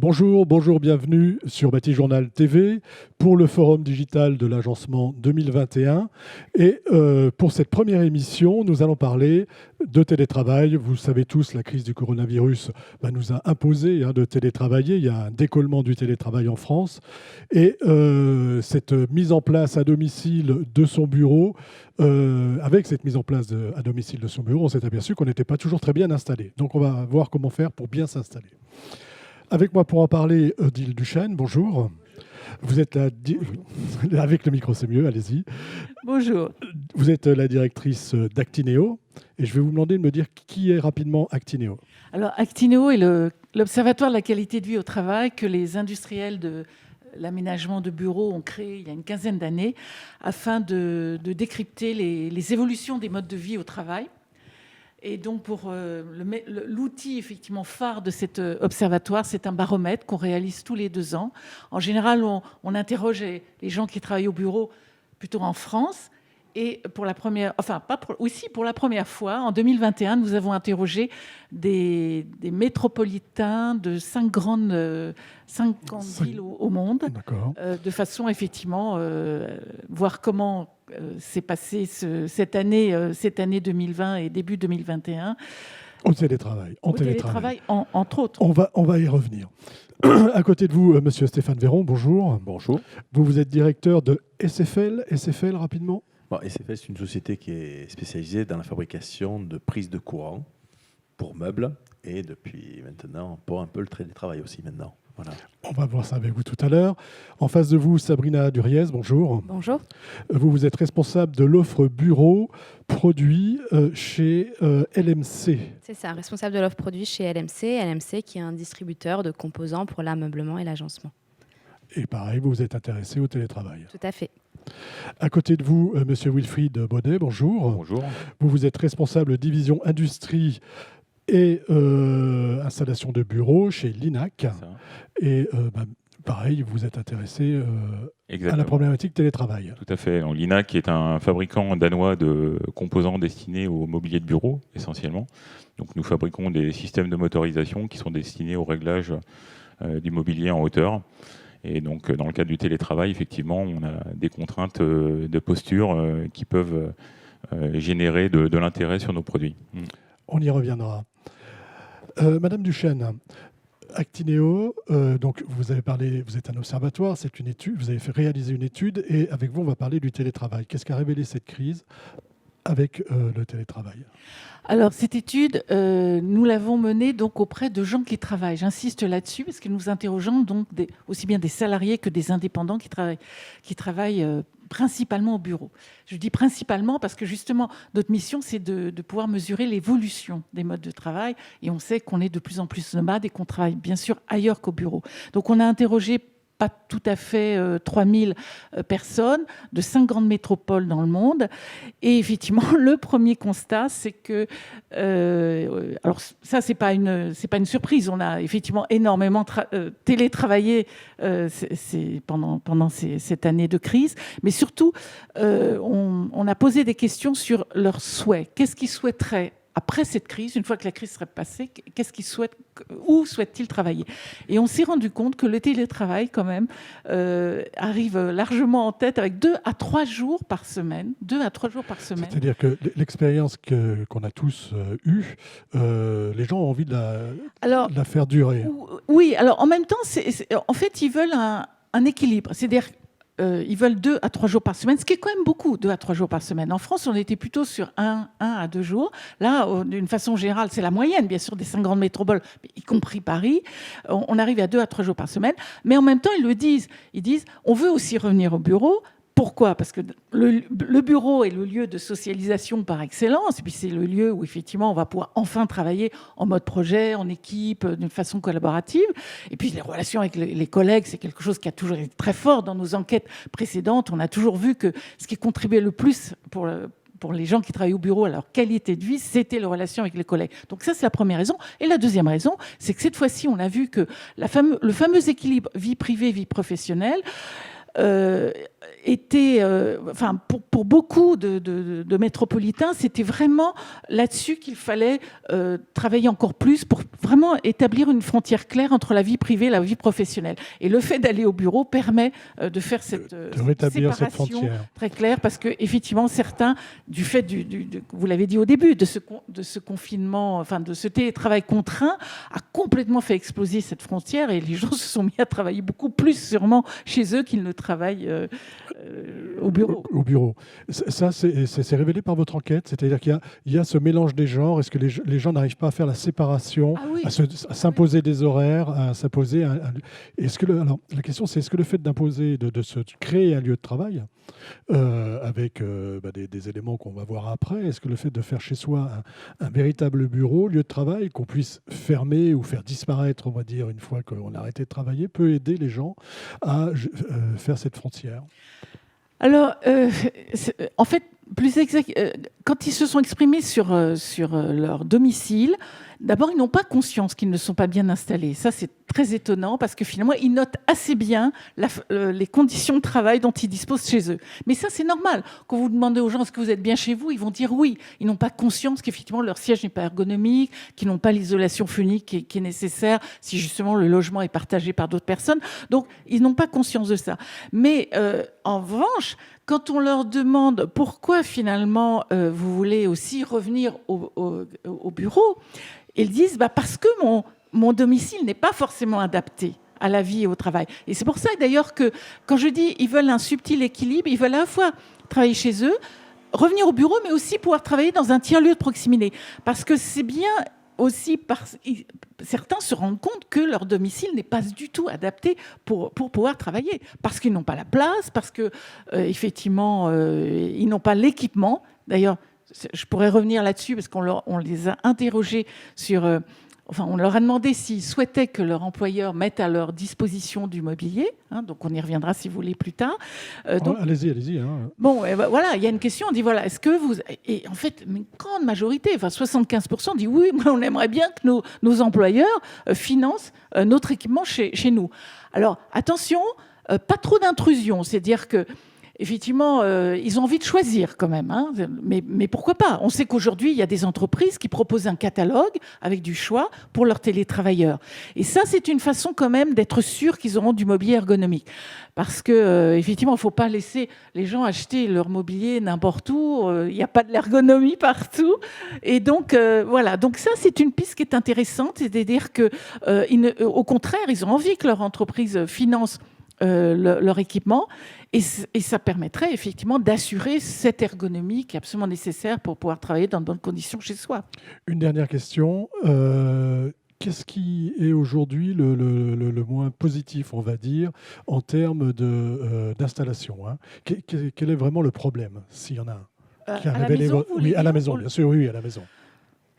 Bonjour, bienvenue sur Batijournal TV pour le Forum digital de l'agencement 2021. Et pour cette première émission, nous allons parler de télétravail. Vous le savez tous, la crise du coronavirus nous a imposé de télétravailler. Il y a un décollement du télétravail en France. Et cette mise en place à domicile de son bureau, avec cette mise en place à domicile de son bureau, on s'est aperçu qu'on n'était pas toujours très bien installé. Donc on va voir comment faire pour bien s'installer. Avec moi pour en parler, Odile Duchesne, bonjour. Vous êtes avec le micro, c'est mieux, allez-y. Bonjour. Vous êtes la directrice d'Actineo et je vais vous demander de me dire qui est rapidement Actineo. Alors Actineo est l'observatoire de la qualité de vie au travail que les industriels de l'aménagement de bureaux ont créé il y a une quinzaine d'années afin de décrypter les évolutions des modes de vie au travail. Et donc, pour l'outil effectivement phare de cet observatoire, c'est un baromètre qu'on réalise tous les 2 ans. En général, on interroge les gens qui travaillent au bureau plutôt en France. Et pour la première fois, en 2021, nous avons interrogé des métropolitains de 50 villes au monde, de façon effectivement voir comment s'est passé cette année 2020 et début 2021. Au télétravail. Entre autres. On va y revenir. À côté de vous, monsieur Stéphane Véron, bonjour. Bonjour. Vous êtes directeur de SFL. SFL, rapidement. SFL, c'est une société qui est spécialisée dans la fabrication de prises de courant pour meubles et depuis maintenant pour un peu le télétravail aussi maintenant. Voilà. On va voir ça avec vous tout à l'heure. En face de vous, Sabrina Duriez, bonjour. Bonjour. Vous êtes responsable de l'offre bureau produit chez LMC. C'est ça, responsable de l'offre produit chez LMC. LMC qui est un distributeur de composants pour l'ameublement et l'agencement. Et pareil, vous vous êtes intéressé au télétravail. Tout à fait. À côté de vous, monsieur Wilfried Baudet, bonjour. Bonjour. Vous êtes responsable division industrie et installation de bureaux chez Linac. Et pareil, vous êtes intéressé à la problématique télétravail. Tout à fait. Donc, Linac est un fabricant danois de composants destinés au mobilier de bureau, essentiellement. Donc, nous fabriquons des systèmes de motorisation qui sont destinés au réglage du mobilier en hauteur. Et donc, dans le cadre du télétravail, effectivement, on a des contraintes de posture qui peuvent générer de l'intérêt sur nos produits. On y reviendra. Madame Duchesne, Actineo, donc vous avez parlé, vous êtes un observatoire, c'est une étude, vous avez réaliser une étude et avec vous, on va parler du télétravail. Qu'est-ce qu'a révélé cette crise avec le télétravail? Alors, cette étude, nous l'avons menée donc auprès de gens qui travaillent. J'insiste là-dessus parce que nous interrogeons donc aussi bien des salariés que des indépendants qui travaillent principalement au bureau. Je dis principalement parce que justement, notre mission, c'est de pouvoir mesurer l'évolution des modes de travail. Et on sait qu'on est de plus en plus nomades et qu'on travaille bien sûr ailleurs qu'au bureau. Donc, on a interrogé pas tout à fait 3000 personnes de 5 grandes métropoles dans le monde. Et effectivement, le premier constat, c'est que... alors ça, c'est pas une surprise. On a effectivement énormément télétravaillé pendant cette année de crise. Mais surtout, on a posé des questions sur leurs souhaits. Qu'est-ce qu'ils souhaiteraient après cette crise, une fois que la crise serait passée, où souhaitent-ils travailler? Et on s'est rendu compte que le télétravail, quand même, arrive largement en tête avec 2 à 3 jours par semaine. 2 à 3 jours par semaine. C'est-à-dire que l'expérience qu'on a tous eue, les gens ont envie de la faire durer. Oui, alors en même temps, en fait, ils veulent un équilibre. C'est-à-dire ils veulent 2 à 3 jours par semaine, ce qui est quand même beaucoup, 2 à 3 jours par semaine. En France, on était plutôt sur 1 à 2 jours. Là, d'une façon générale, c'est la moyenne, bien sûr, des 5 grandes métropoles, y compris Paris. On arrive à 2 à 3 jours par semaine. Mais en même temps, ils le disent. Ils disent, on veut aussi revenir au bureau. Pourquoi ? Parce que le bureau est le lieu de socialisation par excellence, et puis c'est le lieu où effectivement on va pouvoir enfin travailler en mode projet, en équipe, d'une façon collaborative. Et puis les relations avec les collègues, c'est quelque chose qui a toujours été très fort dans nos enquêtes précédentes. On a toujours vu que ce qui contribuait le plus pour les gens qui travaillent au bureau à leur qualité de vie, c'était la relation avec les collègues. Donc ça, c'est la première raison. Et la deuxième raison, c'est que cette fois-ci, on a vu que le fameux équilibre vie privée, vie professionnelle, était, enfin, pour beaucoup de métropolitains, c'était vraiment là-dessus qu'il fallait travailler encore plus pour vraiment établir une frontière claire entre la vie privée et la vie professionnelle. Et le fait d'aller au bureau permet de faire cette rétablir cette séparation frontière très claire, parce que effectivement, certains, du fait vous l'avez dit au début, de ce confinement, enfin de ce télétravail contraint, a complètement fait exploser cette frontière, et les gens se sont mis à travailler beaucoup plus sûrement chez eux qu'ils ne travaillent au bureau. Au bureau. Ça, c'est révélé par votre enquête, c'est-à-dire qu'il y a ce mélange des genres. Est-ce que les gens n'arrivent pas à faire la séparation, Ah oui. à s'imposer des horaires, à s'imposer alors, la question, c'est est-ce que le fait d'imposer, de se créer un lieu de travail, avec des éléments qu'on va voir après, est-ce que le fait de faire chez soi un véritable bureau, lieu de travail, qu'on puisse fermer ou faire disparaître, on va dire, une fois qu'on a arrêté de travailler, peut aider les gens à faire cette frontière? Alors, en fait, plus exact, quand ils se sont exprimés sur leur domicile, d'abord, ils n'ont pas conscience qu'ils ne sont pas bien installés. Ça, c'est très étonnant, parce que finalement, ils notent assez bien les conditions de travail dont ils disposent chez eux. Mais ça, c'est normal. Quand vous demandez aux gens est-ce que vous êtes bien chez vous, ils vont dire oui. Ils n'ont pas conscience qu'effectivement, leur siège n'est pas ergonomique, qu'ils n'ont pas l'isolation phonique qui est nécessaire si justement le logement est partagé par d'autres personnes. Donc, ils n'ont pas conscience de ça. Mais en revanche, quand on leur demande pourquoi finalement vous voulez aussi revenir au bureau, ils disent parce que mon domicile n'est pas forcément adapté à la vie et au travail. Et c'est pour ça d'ailleurs que quand je dis ils veulent un subtil équilibre, ils veulent à la fois travailler chez eux, revenir au bureau, mais aussi pouvoir travailler dans un tiers-lieu de proximité. Parce que c'est bien aussi certains se rendent compte que leur domicile n'est pas du tout adapté pour pouvoir travailler, parce qu'ils n'ont pas la place, parce que effectivement ils n'ont pas l'équipement. D'ailleurs, je pourrais revenir là-dessus parce qu'on les a interrogés sur on leur a demandé s'ils souhaitaient que leur employeur mette à leur disposition du mobilier. Donc, on y reviendra si vous voulez plus tard. Allez-y. Bon, voilà, il y a une question. On dit, voilà, est-ce que vous... Et en fait, une grande majorité, 75% dit oui, on aimerait bien que nos employeurs financent notre équipement chez nous. Alors, attention, pas trop d'intrusion. C'est-à-dire que effectivement, ils ont envie de choisir quand même. Mais pourquoi pas? On sait qu'aujourd'hui, il y a des entreprises qui proposent un catalogue avec du choix pour leurs télétravailleurs. Et ça, c'est une façon quand même d'être sûr qu'ils auront du mobilier ergonomique. Parce que effectivement, il ne faut pas laisser les gens acheter leur mobilier n'importe où. Il n'y a pas de l'ergonomie partout. Et donc, voilà. Donc ça, c'est une piste qui est intéressante. C'est-à-dire qu'au contraire, ils ont envie que leur entreprise finance leur équipement, et ça permettrait effectivement d'assurer cette ergonomie qui est absolument nécessaire pour pouvoir travailler dans de bonnes conditions chez soi. Une dernière question. Qu'est-ce qui est aujourd'hui le moins positif, on va dire, en termes d'installation, Quel est vraiment le problème, s'il y en a un à la maison, Oui, à la maison, bien sûr, oui, à la maison.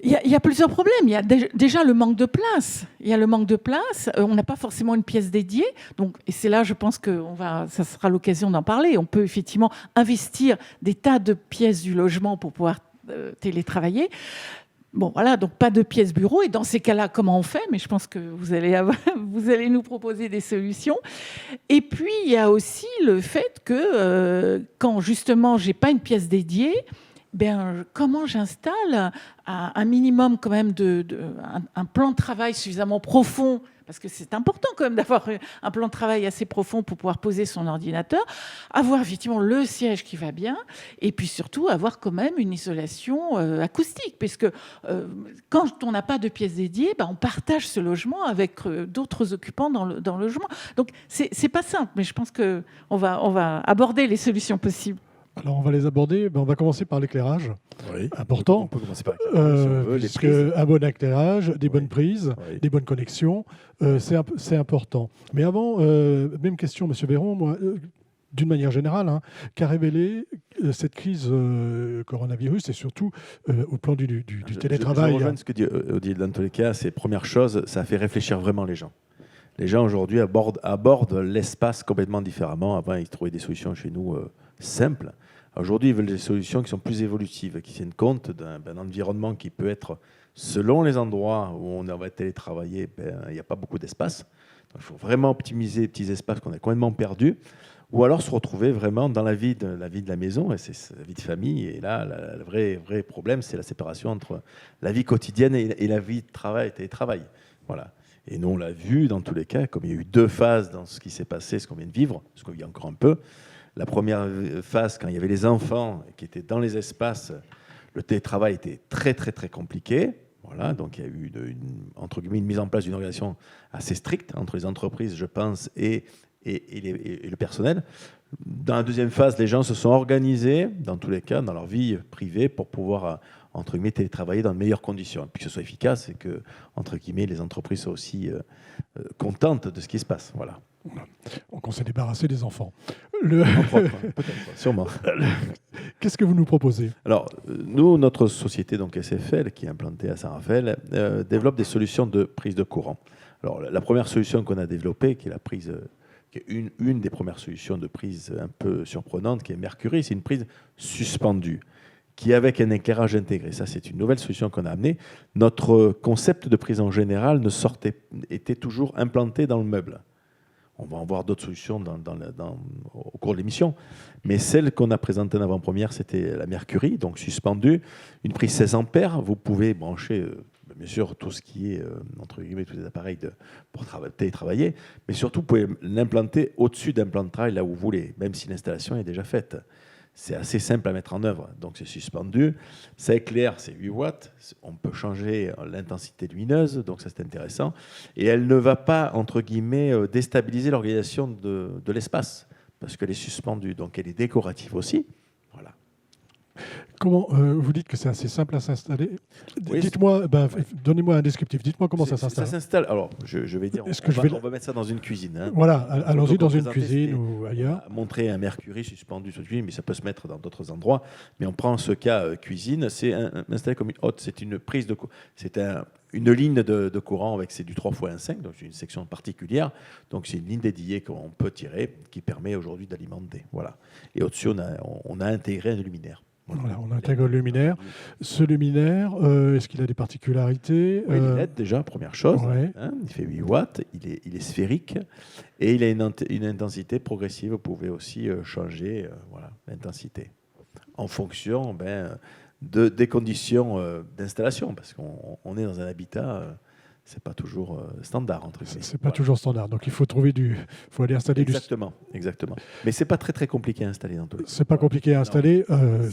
Il y a plusieurs problèmes. Il y a déjà le manque de place. On n'a pas forcément une pièce dédiée. Donc, et c'est là, je pense que ça sera l'occasion d'en parler. On peut effectivement investir des tas de pièces du logement pour pouvoir télétravailler. Bon, voilà, donc pas de pièces bureau. Et dans ces cas-là, comment on fait? Mais je pense que vous allez nous proposer des solutions. Et puis, il y a aussi le fait que quand justement, j'ai pas une pièce dédiée, comment j'installe un minimum quand même un plan de travail suffisamment profond, parce que c'est important quand même d'avoir un plan de travail assez profond pour pouvoir poser son ordinateur, avoir effectivement le siège qui va bien, et puis surtout avoir quand même une isolation acoustique, puisque quand on n'a pas de pièce dédiée, on partage ce logement avec d'autres occupants dans le logement. Donc c'est pas simple, mais je pense qu'on va aborder les solutions possibles. Alors, on va les aborder. On va commencer par l'éclairage. Oui. Important. On peut commencer par l'éclairage. Puisque un bon éclairage, des bonnes prises, des bonnes connexions, c'est important. Mais avant, même question, Monsieur Véron, moi, d'une manière générale, qu'a révélé cette crise coronavirus et surtout au plan du télétravail. Je rejoins ce que dit Odile. Dans tous les cas, c'est première chose, ça fait réfléchir vraiment les gens. Les gens aujourd'hui abordent l'espace complètement différemment. Avant, ils trouvaient des solutions chez nous simples. Aujourd'hui, ils veulent des solutions qui sont plus évolutives, qui tiennent compte d'un environnement qui peut être, selon les endroits où on va télétravailler, il n'y a pas beaucoup d'espace. Donc, il faut vraiment optimiser les petits espaces qu'on a complètement perdus, ou alors se retrouver vraiment dans la vie de la maison, et c'est la vie de famille. Et là, le vrai problème, c'est la séparation entre la vie quotidienne et la vie de travail et télétravail. Voilà. Et nous, on l'a vu dans tous les cas, comme il y a eu 2 phases dans ce qui s'est passé, ce qu'on vient de vivre, ce qu'on vit encore un peu. La première phase, quand il y avait les enfants qui étaient dans les espaces, le télétravail était très, très, très compliqué. Voilà, donc il y a eu entre guillemets, une mise en place d'une organisation assez stricte entre les entreprises, je pense, et le personnel. Dans la deuxième phase, les gens se sont organisés, dans tous les cas, dans leur vie privée, pour pouvoir, entre guillemets, télétravailler dans de meilleures conditions, puis que ce soit efficace et que, entre guillemets, les entreprises soient aussi contentes de ce qui se passe. Voilà. Donc on s'est débarrassé des enfants. Entre autres, peut-être, sûrement. Qu'est-ce que vous nous proposez? Alors, nous, notre société, donc SFL, qui est implantée à Saint-Raphaël, développe des solutions de prise de courant. Alors, la première solution qu'on a développée, qui est la prise, qui est une des premières solutions de prise un peu surprenante, qui est Mercury, c'est une prise suspendue, qui est avec un éclairage intégré. Ça, c'est une nouvelle solution qu'on a amenée. Notre concept de prise en général était toujours implanté dans le meuble. On va en voir d'autres solutions au cours de l'émission. Mais celle qu'on a présentée en avant-première, c'était la Mercury, donc suspendue. Une prise 16 ampères. Vous pouvez brancher, bien sûr, tout ce qui est, entre guillemets, tous les appareils pour télétravailler. Mais surtout, vous pouvez l'implanter au-dessus d'un plan de travail, là où vous voulez, même si l'installation est déjà faite. C'est assez simple à mettre en œuvre. Donc, c'est suspendu. Ça éclaire, c'est 8 watts. On peut changer l'intensité lumineuse, donc ça, c'est intéressant. Et elle ne va pas, entre guillemets, déstabiliser l'organisation de l'espace, parce qu'elle est suspendue. Donc, elle est décorative aussi. Voilà. Comment vous dites que c'est assez simple à s'installer? Oui, Dites-moi, donnez-moi un descriptif. Dites-moi comment ça s'installe. Ça s'installe. Alors, je vais dire, on va mettre ça dans une cuisine. Hein. Voilà, allons-y dans une présenter, cuisine ou ailleurs. Montrer un Mercury suspendu sur une cuisine, mais ça peut se mettre dans d'autres endroits. Mais on prend ce cas cuisine, c'est installé comme une hotte. C'est une prise de, c'est une ligne de courant avec c'est du 3x1,5, donc c'est une section particulière. Donc c'est une ligne dédiée qu'on peut tirer, qui permet aujourd'hui d'alimenter. Voilà. Et au-dessus, on a intégré un luminaire. Voilà, on intègre le luminaire. Ce luminaire, est-ce qu'il a des particularités? Oui, il est LED déjà, première chose. Ouais. Hein, il fait 8 watts, il est sphérique et il a une intensité progressive. Vous pouvez aussi changer l'intensité en fonction des conditions d'installation, parce qu'on est dans un habitat, c'est pas toujours standard entre guillemets. C'est pas toujours standard, donc il faut faut aller installer exactement. Mais c'est pas très compliqué à installer dans tous les cas. C'est pas compliqué à installer,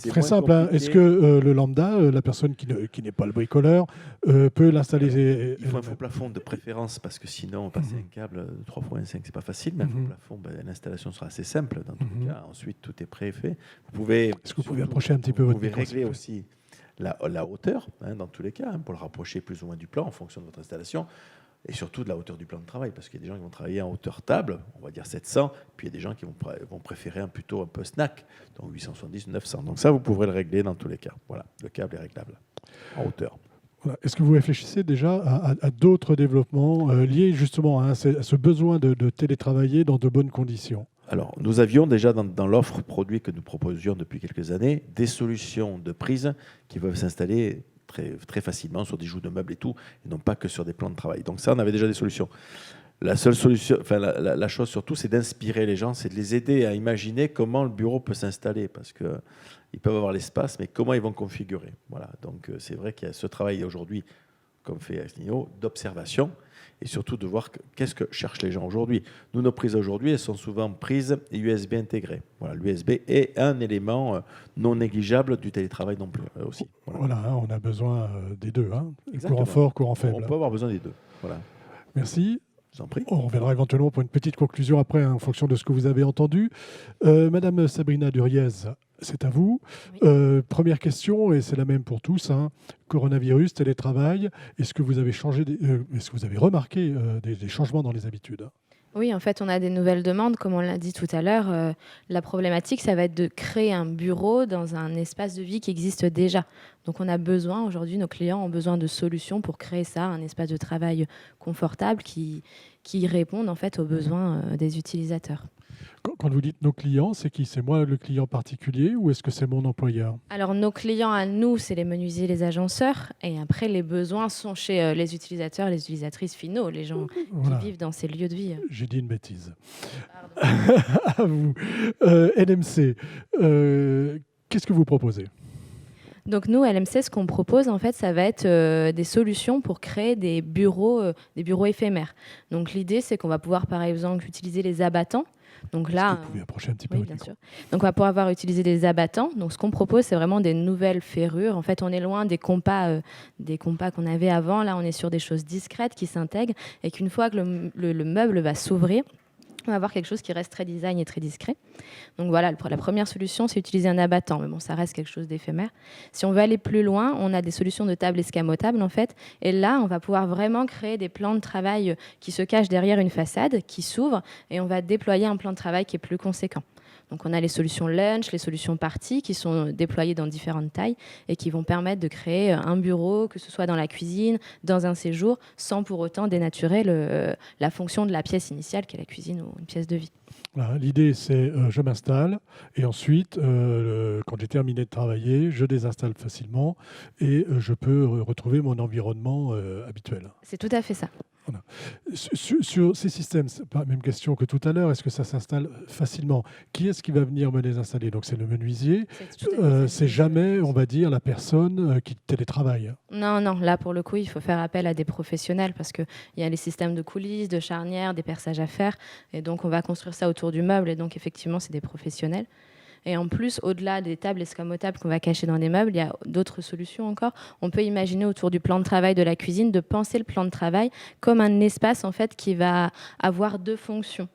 très simple. Hein. Est-ce que le lambda, la personne qui n'est pas le bricoleur, peut l'installer? Il faut un faux plafond de préférence, parce que sinon passer un câble de 3x1,5 c'est pas facile. Mais un faux plafond, l'installation sera assez simple dans tous les cas. Ensuite tout est préfait. Est-ce que vous pouvez approcher un petit peu votre micro? Vous pouvez régler aussi la hauteur, dans tous les cas, pour le rapprocher plus ou moins du plan en fonction de votre installation, et surtout de la hauteur du plan de travail, parce qu'il y a des gens qui vont travailler en hauteur table, on va dire 700, puis il y a des gens qui vont préférer plutôt un peu snack, donc 870, 900. Donc ça, vous pourrez le régler dans tous les cas. Voilà, le câble est réglable en hauteur. Voilà. Est-ce que vous réfléchissez déjà à d'autres développements liés justement à ce besoin de télétravailler dans de bonnes conditions? Alors, nous avions déjà dans l'offre produit que nous proposions depuis quelques années des solutions de prise qui peuvent s'installer très facilement sur des joues de meubles et tout, et non pas que sur des plans de travail. Donc ça, on avait déjà des solutions. La seule solution, la chose surtout, c'est d'inspirer les gens, c'est de les aider à imaginer comment le bureau peut s'installer, parce qu'ils peuvent avoir l'espace, mais comment ils vont configurer. Voilà. Donc c'est vrai qu'il y a ce travail aujourd'hui, comme fait Asnino, d'observation, et surtout de voir qu'est-ce que cherchent les gens aujourd'hui. Nous, nos prises aujourd'hui, elles sont souvent prises USB intégrées. Voilà, l'USB est un élément non négligeable du télétravail non plus aussi. Voilà, on a besoin des deux, courant fort, courant faible. On peut avoir besoin des deux. Voilà. Merci. Je vous en prie. On reviendra éventuellement pour une petite conclusion après, en fonction de ce que vous avez entendu. Madame Sabrina Duriez, c'est à vous. Oui. Première question, et c'est la même pour tous. Coronavirus, télétravail. Est-ce que vous avez remarqué des changements dans les habitudes? Oui, en fait, on a des nouvelles demandes. Comme on l'a dit tout à l'heure, la problématique, ça va être de créer un bureau dans un espace de vie qui existe déjà. Donc, on a besoin, aujourd'hui, nos clients ont besoin de solutions pour créer ça, un espace de travail confortable qui réponde en fait aux besoins des utilisateurs. Quand vous dites nos clients, c'est qui? C'est moi le client particulier ou est-ce que c'est mon employeur? Alors, nos clients à nous, c'est les menuisiers, les agenceurs. Et après, les besoins sont chez les utilisateurs, les utilisatrices finaux, les gens Voilà. qui vivent dans ces lieux de vie. J'ai dit une bêtise. Pardon. À vous. NMC, qu'est-ce que vous proposez? Donc nous, LMC, ce qu'on propose, en fait, ça va être des solutions pour créer des bureaux éphémères. Donc l'idée, c'est qu'on va pouvoir, par exemple, utiliser les abattants. Donc Est-ce là, que vous pouvez approcher un petit peu oui, votre bien micro? sûr. Donc on va pouvoir utiliser des abattants. Donc ce qu'on propose, c'est vraiment des nouvelles ferrures. En fait, on est loin des compas qu'on avait avant. Là, on est sur des choses discrètes qui s'intègrent et qu'une fois que le meuble va s'ouvrir, on va avoir quelque chose qui reste très design et très discret. Donc voilà, la première solution, c'est utiliser un abattant. Mais bon, ça reste quelque chose d'éphémère. Si on veut aller plus loin, on a des solutions de tables escamotables, en fait. Et là, on va pouvoir vraiment créer des plans de travail qui se cachent derrière une façade, qui s'ouvrent, et on va déployer un plan de travail qui est plus conséquent. Donc on a les solutions lunch, les solutions parties qui sont déployées dans différentes tailles et qui vont permettre de créer un bureau, que ce soit dans la cuisine, dans un séjour, sans pour autant dénaturer la fonction de la pièce initiale qui est la cuisine ou une pièce de vie. Voilà, l'idée, c'est je m'installe et ensuite, quand j'ai terminé de travailler, je désinstalle facilement et je peux retrouver mon environnement habituel. C'est tout à fait ça. Sur ces systèmes, c'est pas la même question que tout à l'heure. Est-ce que ça s'installe facilement? Qui est-ce qui va venir me les installer? Donc c'est le menuisier. C'est jamais, on va dire, la personne qui télétravaille. Non, là pour le coup, il faut faire appel à des professionnels parce qu'il y a les systèmes de coulisses, de charnières, des perçages à faire. Et donc on va construire ça autour du meuble. Et donc effectivement, c'est des professionnels. Et en plus, au-delà des tables escamotables qu'on va cacher dans des meubles, il y a d'autres solutions encore. On peut imaginer autour du plan de travail de la cuisine de penser le plan de travail comme un espace en fait qui va avoir deux fonctions.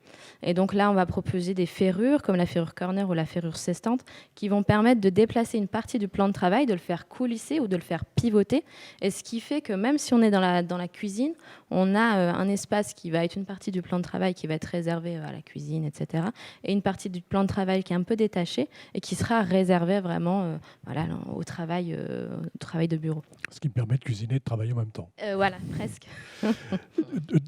Et donc là, on va proposer des ferrures comme la ferrure corner ou la ferrure sestante qui vont permettre de déplacer une partie du plan de travail, de le faire coulisser ou de le faire pivoter. Et ce qui fait que même si on est dans la cuisine, on a un espace qui va être une partie du plan de travail qui va être réservé à la cuisine, etc. Et une partie du plan de travail qui est un peu détachée et qui sera réservée vraiment au travail de bureau. Ce qui me permet de cuisiner et de travailler en même temps. Voilà, presque.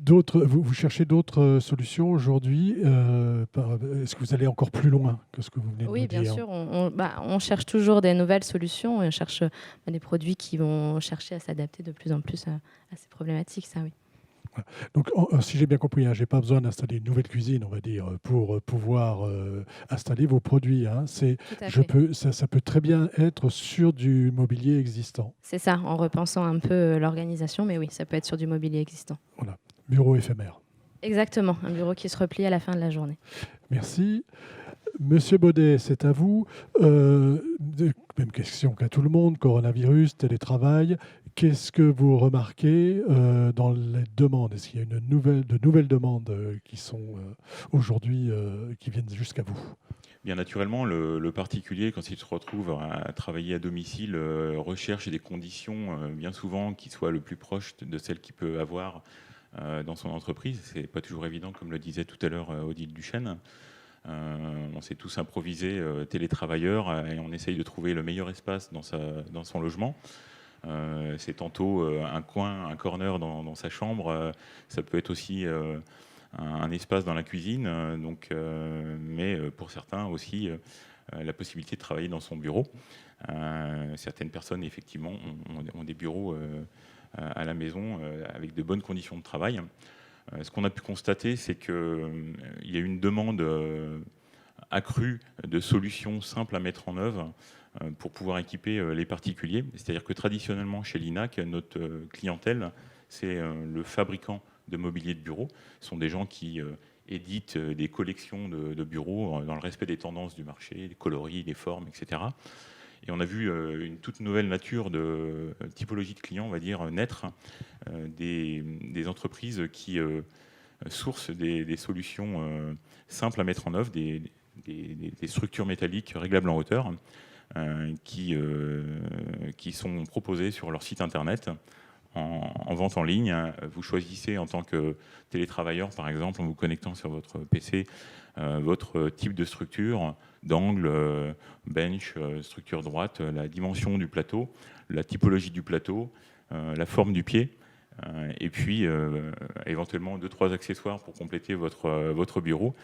Vous cherchez d'autres solutions aujourd'hui? Est-ce que vous allez encore plus loin que ce que vous venez de Oui, nous dire? bien sûr. On cherche toujours des nouvelles solutions et on cherche des produits qui vont chercher à s'adapter de plus en plus à ces problématiques, ça oui. Donc, si j'ai bien compris, je n'ai pas besoin d'installer une nouvelle cuisine, on va dire, pour pouvoir installer vos produits. Ça peut très bien être sur du mobilier existant. C'est ça, en repensant un peu l'organisation, mais oui, ça peut être sur du mobilier existant. Voilà, bureau éphémère. Exactement, un bureau qui se replie à la fin de la journée. Merci. Monsieur Baudet, c'est à vous. Même question qu'à tout le monde, coronavirus, télétravail. Qu'est-ce que vous remarquez dans les demandes? Est-ce qu'il y a de nouvelles demandes qui sont aujourd'hui, qui viennent jusqu'à vous? Bien naturellement, le particulier, quand il se retrouve à travailler à domicile, recherche des conditions bien souvent qui soient le plus proches de celles qu'il peut avoir dans son entreprise. C'est pas toujours évident, comme le disait tout à l'heure Odile Duchesne. On s'est tous improvisés télétravailleurs et on essaye de trouver le meilleur espace dans son logement. C'est tantôt un coin, un corner dans sa chambre. Ça peut être aussi un espace dans la cuisine. Mais pour certains aussi, la possibilité de travailler dans son bureau. Certaines personnes, effectivement, ont des bureaux à la maison avec de bonnes conditions de travail. Ce qu'on a pu constater, c'est qu'il y a une demande accrue de solutions simples à mettre en œuvre pour pouvoir équiper les particuliers. C'est-à-dire que traditionnellement, chez l'INAC, notre clientèle, c'est le fabricant de mobilier de bureau. Ce sont des gens qui éditent des collections de bureaux dans le respect des tendances du marché, les coloris, les formes, etc. Et on a vu une toute nouvelle nature de typologie de clients, on va dire, naître, des entreprises qui sourcent des solutions simples à mettre en œuvre, des structures métalliques réglables en hauteur, qui sont proposées sur leur site internet en vente en ligne. Vous choisissez en tant que télétravailleur, par exemple, en vous connectant sur votre PC, votre type de structure, d'angle, bench, structure droite, la dimension du plateau, la typologie du plateau, la forme du pied, et puis éventuellement 2-3 accessoires pour compléter votre bureau.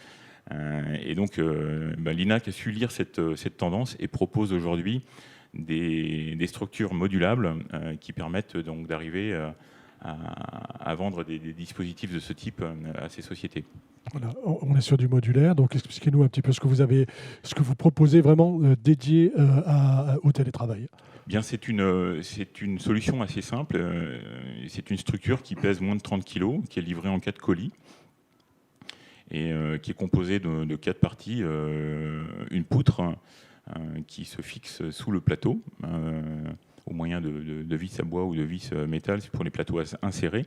Et donc, l'INAC a su lire cette tendance et propose aujourd'hui des structures modulables qui permettent donc d'arriver à vendre des dispositifs de ce type à ces sociétés. Voilà, on est sur du modulaire, donc expliquez-nous un petit peu ce que vous proposez vraiment dédié au télétravail. Bien, c'est une solution assez simple. C'est une structure qui pèse moins de 30 kg, qui est livrée en 4 colis et qui est composée de 4 parties. Une poutre qui se fixe sous le plateau au moyen de vis à bois ou de vis métal pour les plateaux insérés.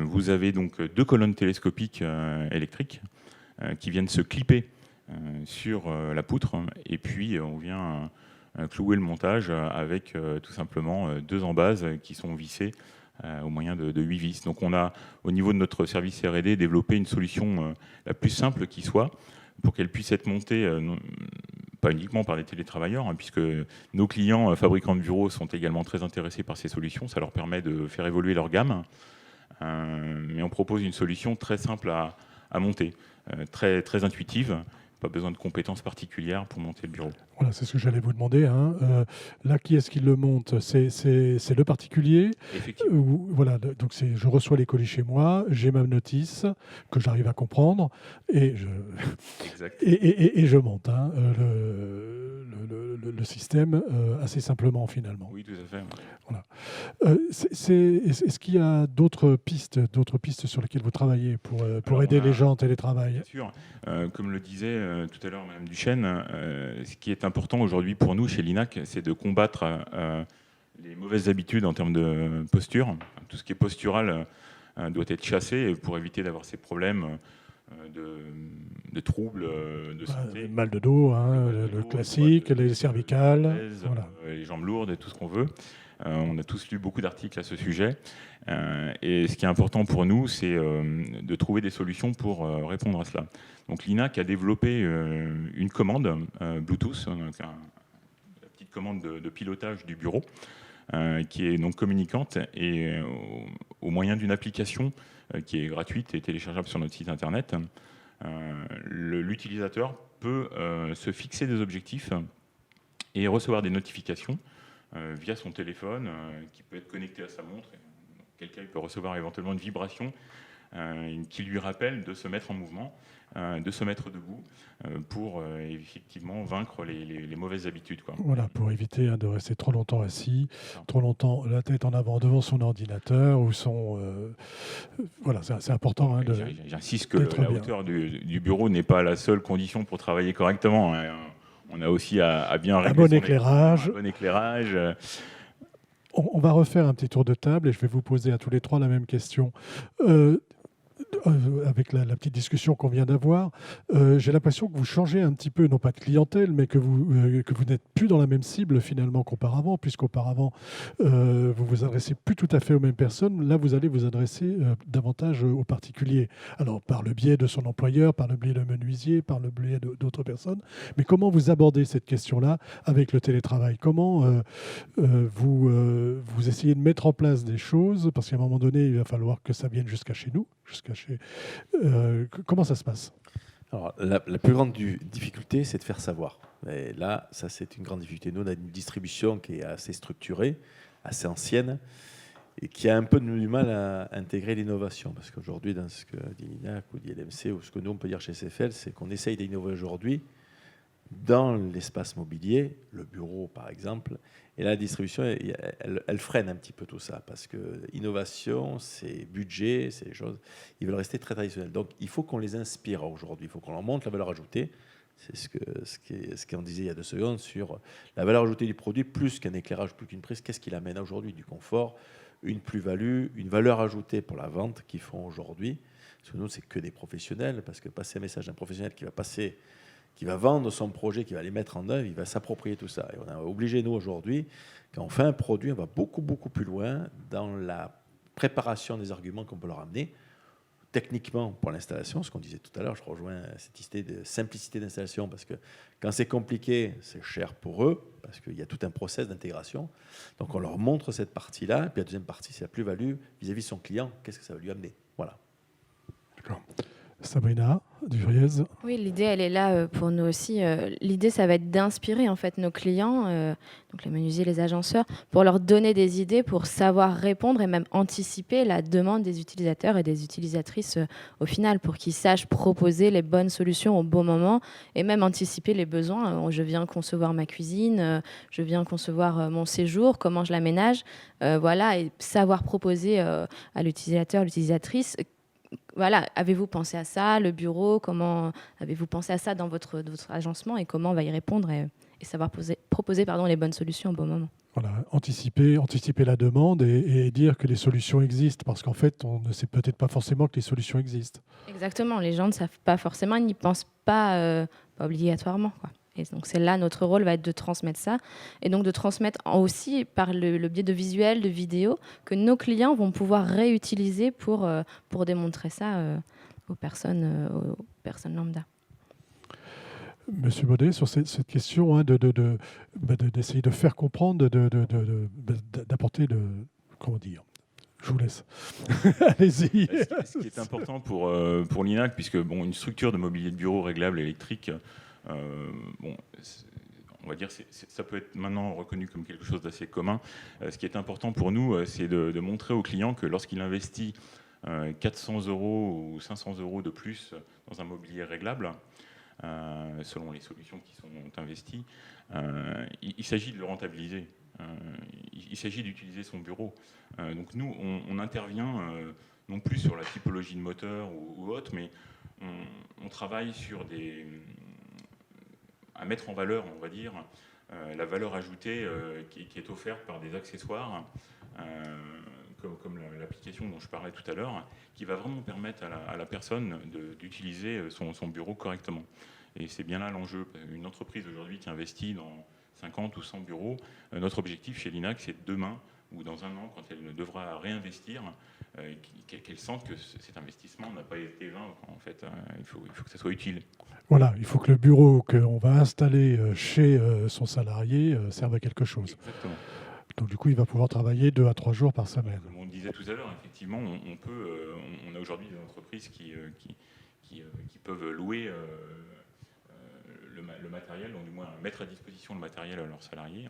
Vous avez donc 2 colonnes télescopiques électriques qui viennent se clipper sur la poutre, et puis on vient clouer le montage avec tout simplement 2 embases qui sont vissées au moyen de 8 vis. Donc on a, au niveau de notre service R&D, développé une solution la plus simple qui soit, pour qu'elle puisse être montée pas uniquement par des télétravailleurs, puisque nos clients fabricants de bureaux sont également très intéressés par ces solutions. Ça leur permet de faire évoluer leur gamme. Mais on propose une solution très simple à monter, très, très intuitive. Pas besoin de compétences particulières pour monter le bureau. Voilà, c'est ce que j'allais vous demander. Là, qui est-ce qui le monte ? C'est le particulier. Effectivement. Voilà, donc je reçois les colis chez moi, j'ai ma notice que j'arrive à comprendre et je monte le système assez simplement finalement. Oui, tout à fait. Voilà. Est-ce qu'il y a d'autres pistes sur lesquelles vous travaillez pour aider les gens en télétravail ? Bien sûr. Comme le disait tout à l'heure Mme Duchesne, ce qui est important aujourd'hui pour nous chez l'INAC, c'est de combattre les mauvaises habitudes en termes de posture. Tout ce qui est postural doit être chassé pour éviter d'avoir ces problèmes de troubles de santé. Mal de dos, le classique, les cervicales, les jambes lourdes et tout ce qu'on veut. On a tous lu beaucoup d'articles à ce sujet. Et ce qui est important pour nous, c'est de trouver des solutions pour répondre à cela. Donc l'INAC a développé une commande Bluetooth, donc la petite commande de pilotage du bureau, qui est donc communicante et au moyen d'une application qui est gratuite et téléchargeable sur notre site internet, l'utilisateur peut se fixer des objectifs et recevoir des notifications via son téléphone qui peut être connecté à sa montre. Quelqu'un peut recevoir éventuellement une vibration qui lui rappelle de se mettre en mouvement, de se mettre debout pour effectivement vaincre les mauvaises habitudes. Voilà, pour éviter de rester trop longtemps assis, trop longtemps la tête en avant devant son ordinateur ou son... voilà, c'est important. J'insiste que la hauteur du bureau n'est pas la seule condition pour travailler correctement. On a aussi à bien régler un bon éclairage. On va refaire un petit tour de table et je vais vous poser à tous les trois la même question. Avec la petite discussion qu'on vient d'avoir, j'ai l'impression que vous changez un petit peu, non pas de clientèle, mais que vous n'êtes plus dans la même cible finalement qu'auparavant, puisqu'auparavant, vous vous adressez plus tout à fait aux mêmes personnes. Là, vous allez vous adresser davantage aux particuliers. Alors, par le biais de son employeur, par le biais de menuisier, par le biais d'autres personnes. Mais comment vous abordez cette question-là avec le télétravail ? Comment vous essayez de mettre en place des choses ? Parce qu'à un moment donné, il va falloir que ça vienne jusqu'à chez nous. Comment ça se passe ? Alors, la plus grande difficulté, c'est de faire savoir. Et là, ça, c'est une grande difficulté. Nous, on a une distribution qui est assez structurée, assez ancienne, et qui a un peu du mal à intégrer l'innovation. Parce qu'aujourd'hui, dans ce que dit l'INAC ou dit LMC, ou ce que nous, on peut dire chez CFL, c'est qu'on essaye d'innover aujourd'hui dans l'espace mobilier, le bureau, par exemple. Et là, la distribution, elle freine un petit peu tout ça, parce que innovation, c'est budget, c'est des choses... Ils veulent rester très traditionnels. Donc, il faut qu'on les inspire aujourd'hui. Il faut qu'on leur montre la valeur ajoutée. C'est ce qu'on disait il y a 2 secondes sur la valeur ajoutée du produit, plus qu'un éclairage, plus qu'une prise. Qu'est-ce qu'il amène aujourd'hui ? Du confort, une plus-value, une valeur ajoutée pour la vente qu'ils font aujourd'hui. Parce que nous, c'est que des professionnels, parce que passer un message d'un professionnel qui va vendre son projet, qui va les mettre en œuvre, il va s'approprier tout ça. Et on a obligé, nous, aujourd'hui, quand on fait un produit, on va beaucoup, beaucoup plus loin dans la préparation des arguments qu'on peut leur amener. Techniquement, pour l'installation, ce qu'on disait tout à l'heure, je rejoins cette idée de simplicité d'installation, parce que quand c'est compliqué, c'est cher pour eux, parce qu'il y a tout un process d'intégration. Donc, on leur montre cette partie-là. Et puis, la deuxième partie, c'est la plus-value vis-à-vis de son client. Qu'est-ce que ça va lui amener ? Voilà. D'accord. Sabrina ? Duvriez. Oui, l'idée, elle est là pour nous aussi. L'idée, ça va être d'inspirer en fait nos clients, donc les menuisiers, les agenceurs, pour leur donner des idées, pour savoir répondre et même anticiper la demande des utilisateurs et des utilisatrices au final, pour qu'ils sachent proposer les bonnes solutions au bon moment et même anticiper les besoins. Je viens concevoir ma cuisine, je viens concevoir mon séjour, comment je l'aménage, voilà, et savoir proposer à l'utilisateur, l'utilisatrice. Voilà, avez-vous pensé à ça, le bureau, comment avez-vous pensé à ça dans votre agencement et comment on va y répondre et savoir proposer les bonnes solutions au bon moment. Voilà, anticiper la demande et dire que les solutions existent, parce qu'en fait, on ne sait peut-être pas forcément que les solutions existent. Exactement, les gens ne savent pas forcément, ils n'y pensent pas obligatoirement, quoi. Et donc c'est là, notre rôle va être de transmettre ça, et donc de transmettre aussi par le biais de visuels, de vidéos, que nos clients vont pouvoir réutiliser pour démontrer ça aux personnes lambda. Monsieur Baudet, sur cette question d'essayer de faire comprendre, d'apporter comment dire. Je vous laisse. Allez-y. Ce qui est important pour l'INAC, puisque une structure de mobilier de bureau réglable électrique, on va dire ça peut être maintenant reconnu comme quelque chose d'assez commun. Ce qui est important pour nous, c'est de montrer au client que lorsqu'il investit 400 € ou 500 € de plus dans un mobilier réglable, selon les solutions qui sont investies, il s'agit de le rentabiliser. Il s'agit d'utiliser son bureau. Donc nous, on intervient non plus sur la typologie de moteur ou autre, mais on travaille sur à mettre en valeur, on va dire, la valeur ajoutée qui est offerte par des accessoires, comme l'application dont je parlais tout à l'heure, qui va vraiment permettre à la personne d'utiliser son bureau correctement. Et c'est bien là l'enjeu. Une entreprise aujourd'hui qui investit dans 50 ou 100 bureaux, notre objectif chez l'INAC, c'est demain ou dans un an, quand elle devra réinvestir, qu'elle sente que cet investissement n'a pas été vain. En fait, il faut que ça soit utile. Voilà, il faut que le bureau qu'on va installer chez son salarié serve à quelque chose. Exactement. Donc du coup, il va pouvoir travailler 2 à 3 jours par semaine. Comme on disait tout à l'heure, effectivement, on a aujourd'hui des entreprises qui peuvent louer le matériel, donc du moins mettre à disposition le matériel à leurs salariés.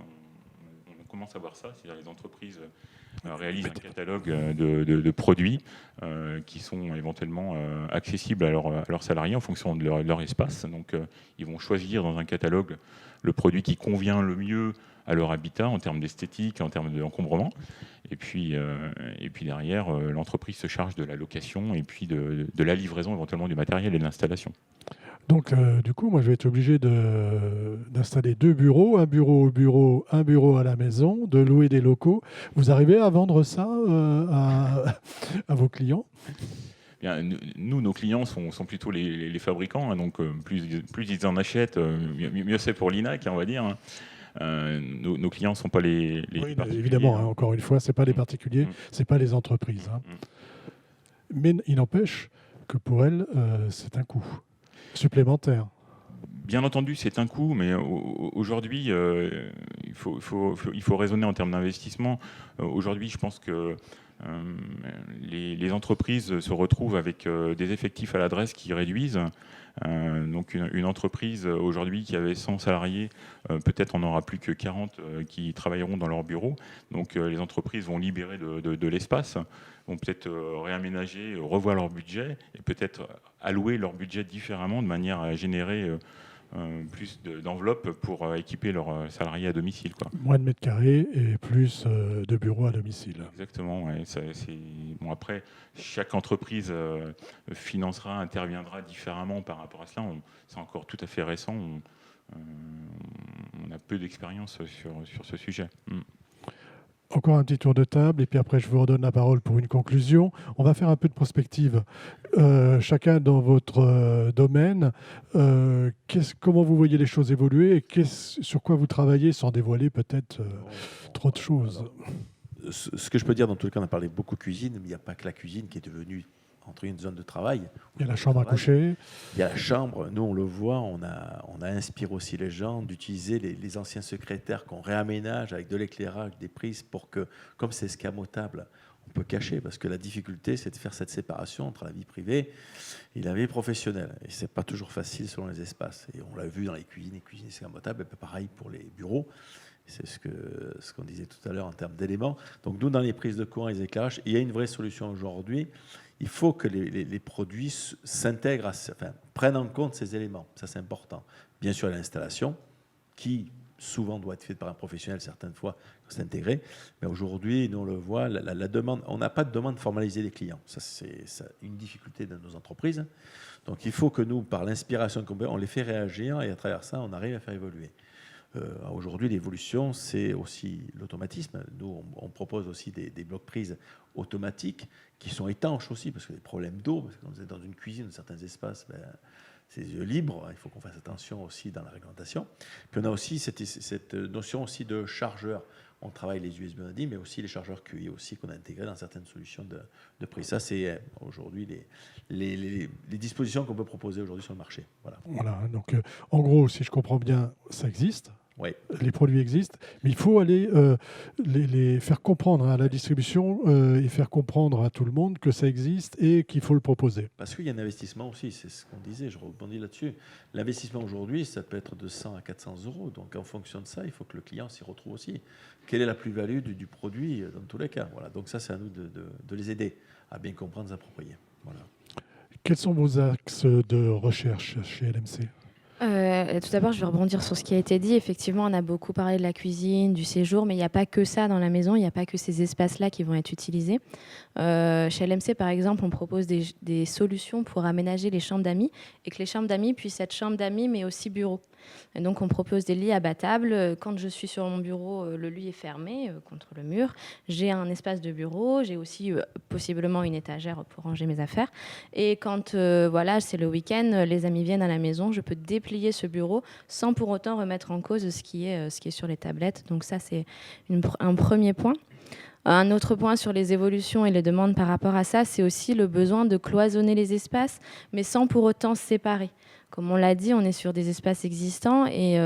On commence à voir ça, c'est-à-dire les entreprises réalisent un catalogue de produits qui sont éventuellement accessibles à leurs salariés en fonction de leur espace. Donc ils vont choisir dans un catalogue le produit qui convient le mieux à leur habitat en termes d'esthétique, en termes d'encombrement. Et puis derrière, l'entreprise se charge de la location et puis de la livraison éventuellement du matériel et de l'installation. Donc, du coup, moi, je vais être obligé d'installer 2 bureaux, un bureau au bureau, un bureau à la maison, de louer des locaux. Vous arrivez à vendre ça à vos clients ? Bien, nous, nos clients sont plutôt les fabricants, hein, donc plus ils en achètent, mieux c'est pour l'INAC, on va dire. Nos clients ne sont pas les oui, particuliers. évidemment, hein, encore une fois, ce n'est pas les particuliers, ce n'est pas les entreprises. Hein. Mais il n'empêche que pour elles, c'est un coût supplémentaire. Bien entendu, c'est un coût, mais aujourd'hui, il faut raisonner en termes d'investissement. Aujourd'hui, je pense que les entreprises se retrouvent avec des effectifs à l'adresse qui réduisent. Donc une entreprise aujourd'hui qui avait 100 salariés, peut-être en aura plus que 40 qui travailleront dans leur bureau. Donc les entreprises vont libérer de l'espace, vont peut-être réaménager, revoir leur budget et peut-être allouer leur budget différemment de manière à générer plus d'enveloppes pour équiper leurs salariés à domicile, quoi. Moins de mètres carrés et plus de bureaux à domicile. Exactement. Ouais. Bon, après, chaque entreprise interviendra différemment par rapport à cela. C'est encore tout à fait récent. On a peu d'expérience sur ce sujet. Encore un petit tour de table et puis après je vous redonne la parole pour une conclusion. On va faire un peu de prospective. Chacun dans votre domaine, comment vous voyez les choses évoluer et sur quoi vous travaillez sans dévoiler peut-être trop de choses. Ce que je peux dire, dans tous les cas, on a parlé beaucoup cuisine, mais il n'y a pas que la cuisine qui est devenue une zone de travail. Il y a la chambre à coucher. Il y a la chambre, nous on le voit, on a inspiré aussi les gens d'utiliser les anciens secrétaires qu'on réaménage avec de l'éclairage, des prises pour que, comme c'est escamotable, on peut cacher, parce que la difficulté, c'est de faire cette séparation entre la vie privée et la vie professionnelle. Et c'est pas toujours facile selon les espaces. Et on l'a vu dans les cuisines escamotables, et pareil pour les bureaux. C'est ce qu'on disait tout à l'heure en termes d'éléments. Donc nous, dans les prises de courant et les éclairages, il y a une vraie solution aujourd'hui. Il faut que les produits s'intègrent, prennent en compte ces éléments. Ça, c'est important. Bien sûr, l'installation, qui souvent doit être faite par un professionnel, certaines fois, s'intégrer. Mais aujourd'hui, nous, on le voit, la demande, on n'a pas de demande formalisée des clients. Ça, c'est une difficulté de nos entreprises. Donc, il faut que nous, par l'inspiration qu'on peut, on les fait réagir et à travers ça, on arrive à faire évoluer. Aujourd'hui, l'évolution, c'est aussi l'automatisme. Nous, on propose aussi des blocs prises automatiques qui sont étanches aussi, parce que des problèmes d'eau, parce que quand vous êtes dans une cuisine, dans certains espaces, c'est des yeux libres, il faut qu'on fasse attention aussi dans la réglementation. Puis on a aussi cette notion aussi de chargeur. On travaille les USB, on a dit, mais aussi les chargeurs QI aussi qu'on a intégrés dans certaines solutions de prise. Ça, c'est aujourd'hui les dispositions qu'on peut proposer aujourd'hui sur le marché. Voilà, donc en gros, si je comprends bien, ça existe. Oui. Les produits existent, mais il faut aller les faire comprendre à la distribution et faire comprendre à tout le monde que ça existe et qu'il faut le proposer. Parce qu'il y a un investissement aussi, c'est ce qu'on disait, je rebondis là-dessus. L'investissement aujourd'hui, ça peut être de 100 à 400 euros. Donc en fonction de ça, il faut que le client s'y retrouve aussi. Quelle est la plus-value du produit dans tous les cas? Voilà. Donc ça, c'est à nous de les aider à bien comprendre, s'approprier. Voilà. Quels sont vos axes de recherche chez LMC ? Tout d'abord, je vais rebondir sur ce qui a été dit. Effectivement, on a beaucoup parlé de la cuisine, du séjour, mais il n'y a pas que ça dans la maison, il n'y a pas que ces espaces-là qui vont être utilisés. Chez LMC, par exemple, on propose des solutions pour aménager les chambres d'amis et que les chambres d'amis puissent être chambres d'amis, mais aussi bureaux. Et donc, on propose des lits abattables. Quand je suis sur mon bureau, le lit est fermé contre le mur. J'ai un espace de bureau. J'ai aussi possiblement une étagère pour ranger mes affaires. Et quand c'est le week-end, les amis viennent à la maison, je peux déplier ce bureau sans pour autant remettre en cause ce qui est sur les tablettes. Donc ça, c'est un premier point. Un autre point sur les évolutions et les demandes par rapport à ça, c'est aussi le besoin de cloisonner les espaces, mais sans pour autant séparer. Comme on l'a dit, on est sur des espaces existants et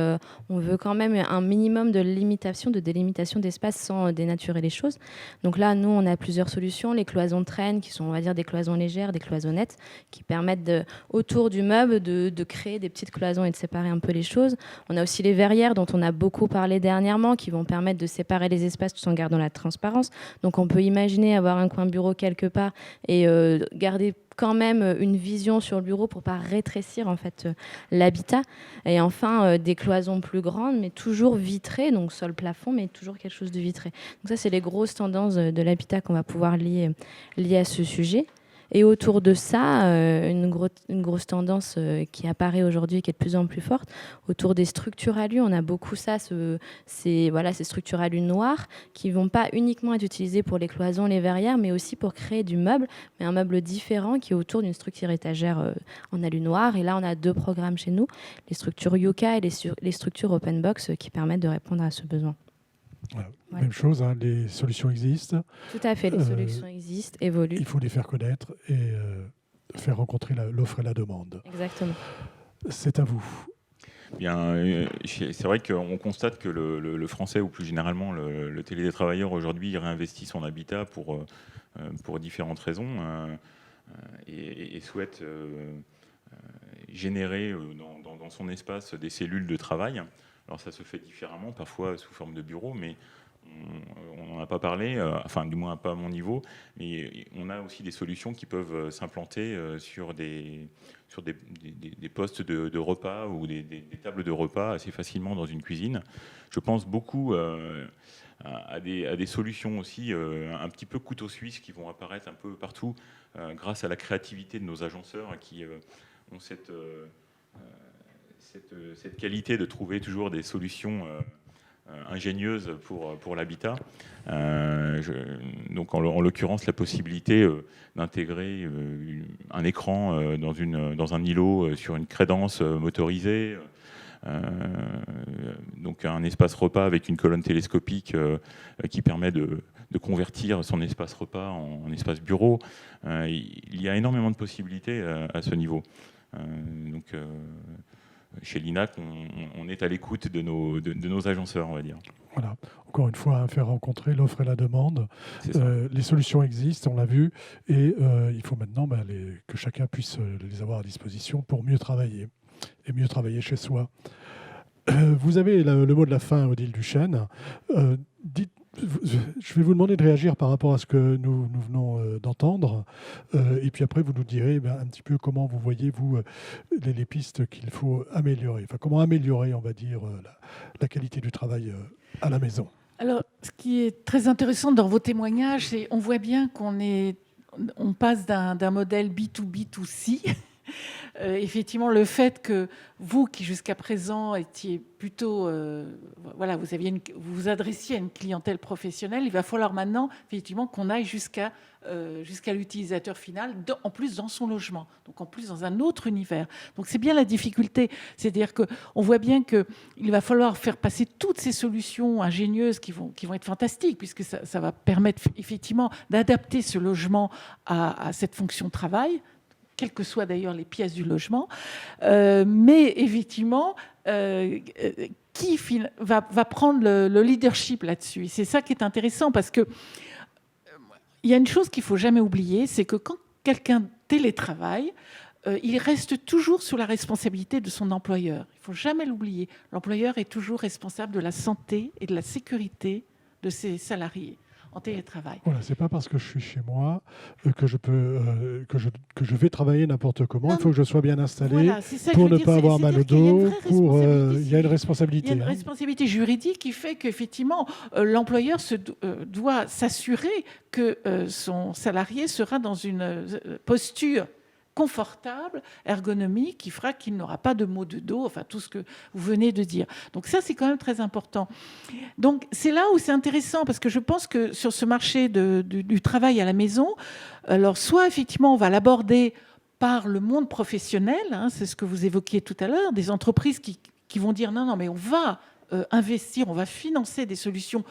on veut quand même un minimum de limitation, de délimitation d'espace sans dénaturer les choses. Donc là, nous, on a plusieurs solutions. Les cloisons traînes, qui sont, on va dire, des cloisons légères, des cloisonnettes, qui permettent autour du meuble de créer des petites cloisons et de séparer un peu les choses. On a aussi les verrières, dont on a beaucoup parlé dernièrement, qui vont permettre de séparer les espaces tout en gardant la transparence. Donc on peut imaginer avoir un coin bureau quelque part et garder quand même une vision sur le bureau pour pas rétrécir en fait l'habitat. Et enfin des cloisons plus grandes mais toujours vitrées, donc sol plafond mais toujours quelque chose de vitré. Donc ça c'est les grosses tendances de l'habitat qu'on va pouvoir lier à ce sujet. Et autour de ça, une grosse tendance qui apparaît aujourd'hui et qui est de plus en plus forte, autour des structures alus, on a beaucoup ça, ces structures alus noires qui ne vont pas uniquement être utilisées pour les cloisons, les verrières, mais aussi pour créer du meuble, mais un meuble différent qui est autour d'une structure étagère en alu noir. Et là, on a 2 programmes chez nous, les structures Yucca et les structures Open Box qui permettent de répondre à ce besoin. Voilà. Ouais. Même chose, les solutions existent. Tout à fait, les solutions existent, évoluent. Il faut les faire connaître et faire rencontrer l'offre et la demande. Exactement. C'est à vous. Bien, c'est vrai qu'on constate que le français, ou plus généralement le télétravailleur aujourd'hui, réinvestit son habitat pour différentes raisons et souhaite générer dans son espace des cellules de travail. Alors ça se fait différemment, parfois sous forme de bureau, mais on n'en a pas parlé, enfin du moins pas à mon niveau, mais on a aussi des solutions qui peuvent s'implanter sur des postes de repas ou des tables de repas assez facilement dans une cuisine. Je pense beaucoup à des solutions aussi un petit peu couteau suisse qui vont apparaître un peu partout grâce à la créativité de nos agenceurs qui ont cette qualité de trouver toujours des solutions ingénieuses pour l'habitat. Donc en l'occurrence, la possibilité d'intégrer un écran dans un îlot sur une crédence motorisée, donc un espace repas avec une colonne télescopique qui permet de convertir son espace repas en espace bureau. Il y a énormément de possibilités à ce niveau. Donc chez l'INAC, on est à l'écoute de nos agenceurs, on va dire. Voilà. Encore une fois, faire rencontrer l'offre et la demande. Les solutions existent, on l'a vu, et il faut maintenant que chacun puisse les avoir à disposition pour mieux travailler, et mieux travailler chez soi. Vous avez le mot de la fin, Odile Duchesne. Je vais vous demander de réagir par rapport à ce que nous venons d'entendre. Et puis après, vous nous direz un petit peu comment vous voyez, vous, les pistes qu'il faut améliorer. Enfin, comment améliorer, on va dire, la qualité du travail à la maison. Alors, ce qui est très intéressant dans vos témoignages, c'est qu'on voit bien on passe d'un modèle B2B2C. Effectivement, le fait que vous, qui jusqu'à présent étiez plutôt, vous vous adressiez à une clientèle professionnelle, il va falloir maintenant effectivement qu'on aille jusqu'à l'utilisateur final, en plus dans son logement, donc en plus dans un autre univers. Donc c'est bien la difficulté, c'est-à-dire qu'on voit bien qu'il va falloir faire passer toutes ces solutions ingénieuses qui vont être fantastiques, puisque ça va permettre effectivement d'adapter ce logement à cette fonction travail, quelles que soient d'ailleurs les pièces du logement, mais effectivement, qui va prendre le leadership là-dessus. Et c'est ça qui est intéressant, parce que il y a une chose qu'il ne faut jamais oublier, c'est que quand quelqu'un télétravaille, il reste toujours sous la responsabilité de son employeur. Il ne faut jamais l'oublier. L'employeur est toujours responsable de la santé et de la sécurité de ses salariés en télétravail. Voilà, c'est pas parce que je suis chez moi que je vais travailler n'importe comment. Il faut que je sois bien installé pour ne pas avoir mal au dos. Il y a une responsabilité. Il y a une responsabilité juridique qui fait qu'effectivement, l'employeur doit s'assurer que son salarié sera dans une posture confortable, ergonomique, qui fera qu'il n'aura pas de maux de dos, enfin tout ce que vous venez de dire. Donc ça, c'est quand même très important. Donc c'est là où c'est intéressant, parce que je pense que sur ce marché du travail à la maison, alors soit effectivement on va l'aborder par le monde professionnel, c'est ce que vous évoquiez tout à l'heure, des entreprises qui vont dire non, mais on va investir, on va financer des solutions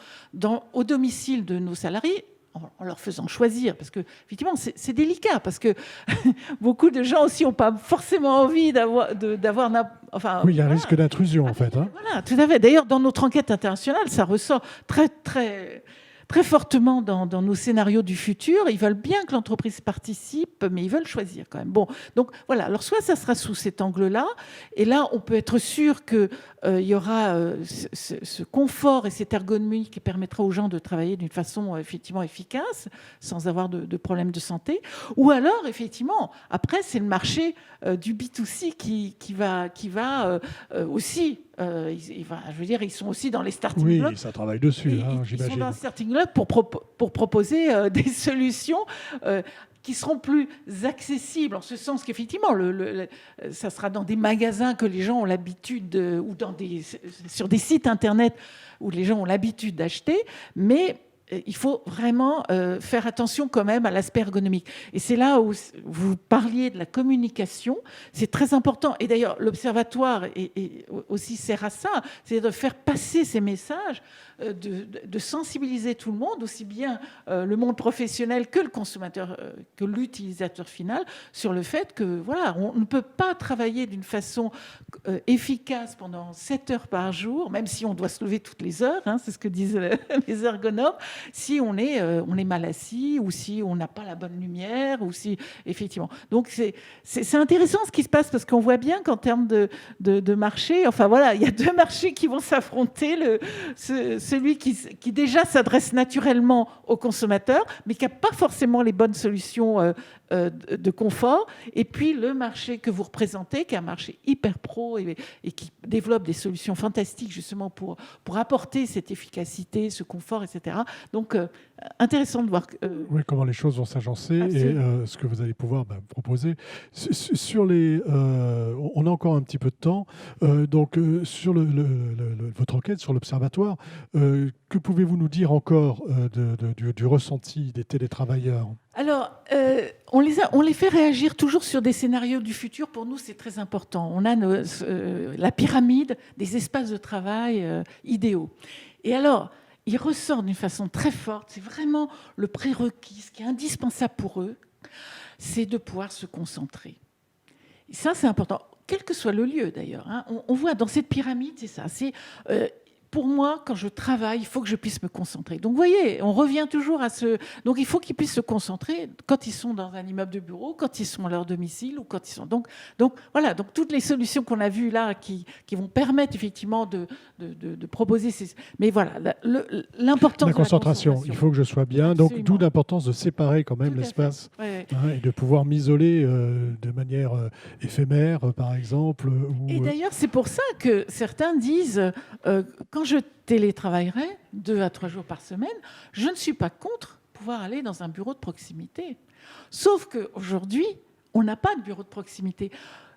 au domicile de nos salariés, en leur faisant choisir, parce que effectivement c'est délicat, parce que beaucoup de gens aussi n'ont pas forcément envie d'avoir oui, il y a un risque d'intrusion en fait. Voilà, tout à fait. D'ailleurs, dans notre enquête internationale, ça ressort très très très fortement dans nos scénarios du futur. Ils veulent bien que l'entreprise participe, mais ils veulent choisir quand même. Bon, donc voilà. Alors soit ça sera sous cet angle-là, et là on peut être sûr que il y aura ce confort et cette ergonomie qui permettra aux gens de travailler d'une façon effectivement efficace, sans avoir de problèmes de santé. Ou alors effectivement, après c'est le marché du B2C qui va aussi. Je veux dire, ils sont aussi dans les starting blocks. Oui, ça travaille dessus, j'imagine. Ils sont dans les starting blocks pour proposer des solutions qui seront plus accessibles, en ce sens qu'effectivement, ça sera dans des magasins que les gens ont l'habitude, ou sur des sites internet où les gens ont l'habitude d'acheter, mais il faut vraiment faire attention quand même à l'aspect ergonomique. Et c'est là où vous parliez de la communication, c'est très important. Et d'ailleurs, l'Observatoire aussi sert à ça, c'est de faire passer ces messages, de sensibiliser tout le monde, aussi bien le monde professionnel que le consommateur, que l'utilisateur final, sur le fait que voilà, on ne peut pas travailler d'une façon efficace pendant 7 heures par jour, même si on doit se lever toutes les heures, c'est ce que disent les ergonomes, si on est mal assis, ou si on n'a pas la bonne lumière, ou si effectivement. Donc c'est intéressant ce qui se passe, parce qu'on voit bien qu'en termes de marché, enfin voilà, il y a deux marchés qui vont s'affronter, celui qui déjà s'adresse naturellement aux consommateurs, mais qui n'a pas forcément les bonnes solutions de confort, et puis le marché que vous représentez, qui est un marché hyper pro et qui développe des solutions fantastiques justement pour apporter cette efficacité, ce confort, etc. Donc intéressant de voir oui, comment les choses vont s'agencer et ce que vous allez pouvoir proposer. Sur on a encore un petit peu de temps, donc sur votre enquête sur l'Observatoire, que pouvez-vous nous dire encore du ressenti des télétravailleurs ? Alors, on les fait réagir toujours sur des scénarios du futur. Pour nous, c'est très important. On a la pyramide des espaces de travail idéaux. Et alors, ils ressortent d'une façon très forte. C'est vraiment le prérequis, ce qui est indispensable pour eux, c'est de pouvoir se concentrer. Ça, c'est important. Quel que soit le lieu, d'ailleurs. Hein. On voit dans cette pyramide, c'est ça. Pour moi, quand je travaille, il faut que je puisse me concentrer. Donc, vous voyez, on revient toujours à ce... Donc, il faut qu'ils puissent se concentrer quand ils sont dans un immeuble de bureau, quand ils sont à leur domicile ou quand ils sont... Donc voilà, donc toutes les solutions qu'on a vues là qui vont permettre effectivement de proposer ces... Mais voilà, l'importance La de concentration, il faut que je sois bien. Donc, Absolument. d'où l'importance de séparer quand même Tout à l'espace fait. Ouais. et de pouvoir m'isoler de manière éphémère, par exemple. Et d'ailleurs, c'est pour ça que certains disent, quand je télétravaillerai 2 à 3 jours par semaine, je ne suis pas contre pouvoir aller dans un bureau de proximité. Sauf qu'aujourd'hui, on n'a pas de bureau de proximité.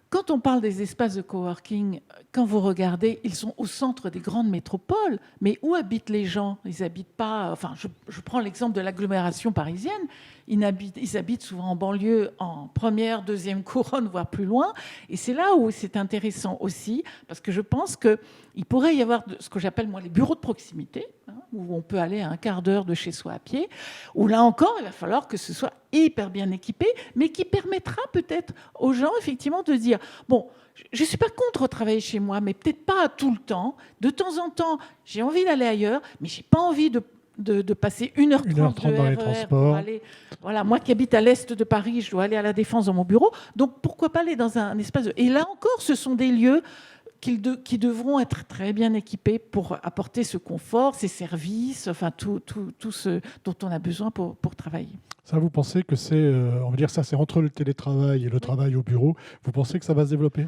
Quand on parle des espaces de coworking, quand vous regardez, ils sont au centre des grandes métropoles. Mais où habitent les gens? Ils habitent pas... Enfin, je prends l'exemple de l'agglomération parisienne. Ils habitent souvent en banlieue, en première, deuxième couronne, voire plus loin. Et c'est là où c'est intéressant aussi, parce que je pense qu'il pourrait y avoir ce que j'appelle, moi, les bureaux de proximité, hein, où on peut aller à un quart d'heure de chez soi à pied, où là encore, il va falloir que ce soit hyper bien équipé, mais qui permettra peut-être aux gens, effectivement, de dire, bon, je ne suis pas contre travailler chez moi, mais peut-être pas tout le temps. De temps en temps, j'ai envie d'aller ailleurs, mais je n'ai pas envie de passer 1h30 dans les RER transports. pour aller... Voilà, moi qui habite à l'est de Paris, je dois aller à la Défense dans mon bureau. Donc, pourquoi pas aller dans un espace... Et là encore, ce sont des lieux qui devront être très bien équipés pour apporter ce confort, ces services, enfin tout ce dont on a besoin pour travailler. Ça, vous pensez que c'est, on va dire, ça, c'est entre le télétravail et le travail au bureau. Vous pensez que ça va se développer?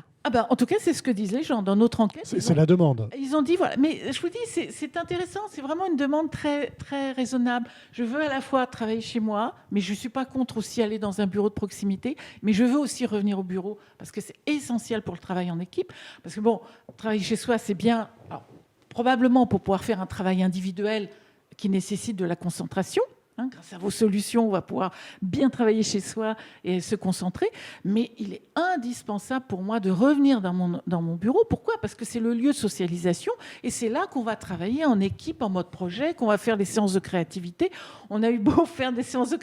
En tout cas, c'est ce que disent les gens dans notre enquête. C'est la demande. Ils ont dit, voilà, mais je vous dis, c'est intéressant, c'est vraiment une demande très, très raisonnable. Je veux à la fois travailler chez moi, mais je ne suis pas contre aussi aller dans un bureau de proximité, mais je veux aussi revenir au bureau, parce que c'est essentiel pour le travail en équipe. Parce que bon, travailler chez soi, c'est bien, alors, probablement pour pouvoir faire un travail individuel qui nécessite de la concentration. Hein, grâce à vos solutions, on va pouvoir bien travailler chez soi et se concentrer. Mais il est indispensable pour moi de revenir dans mon bureau. Pourquoi? Parce que c'est le lieu de socialisation et c'est là qu'on va travailler en équipe, en mode projet, qu'on va faire des séances de créativité. On a eu beau faire des séances de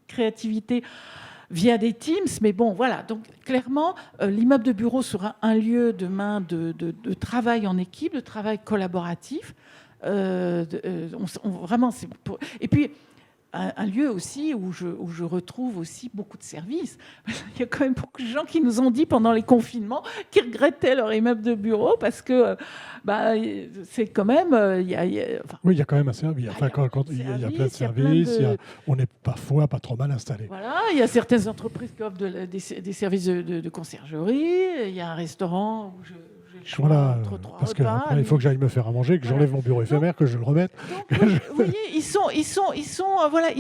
créativité via des Teams, mais bon, voilà. Donc, clairement, l'immeuble de bureau sera un lieu demain de travail en équipe, de travail collaboratif. Vraiment, et puis, un lieu aussi où je retrouve aussi beaucoup de services. Il y a quand même beaucoup de gens qui nous ont dit pendant les confinements qu'ils regrettaient leur immeuble de bureau parce que c'est quand même... oui, il y a quand même un service. Enfin, il y a plein de services. On est parfois pas trop mal installé. Voilà, il y a certaines entreprises qui offrent des services de conciergerie. Il y a un restaurant où voilà, parce qu'après, il faut que j'aille me faire à manger, que j'enlève mon bureau éphémère, que je le remette. Donc, vous voyez, ils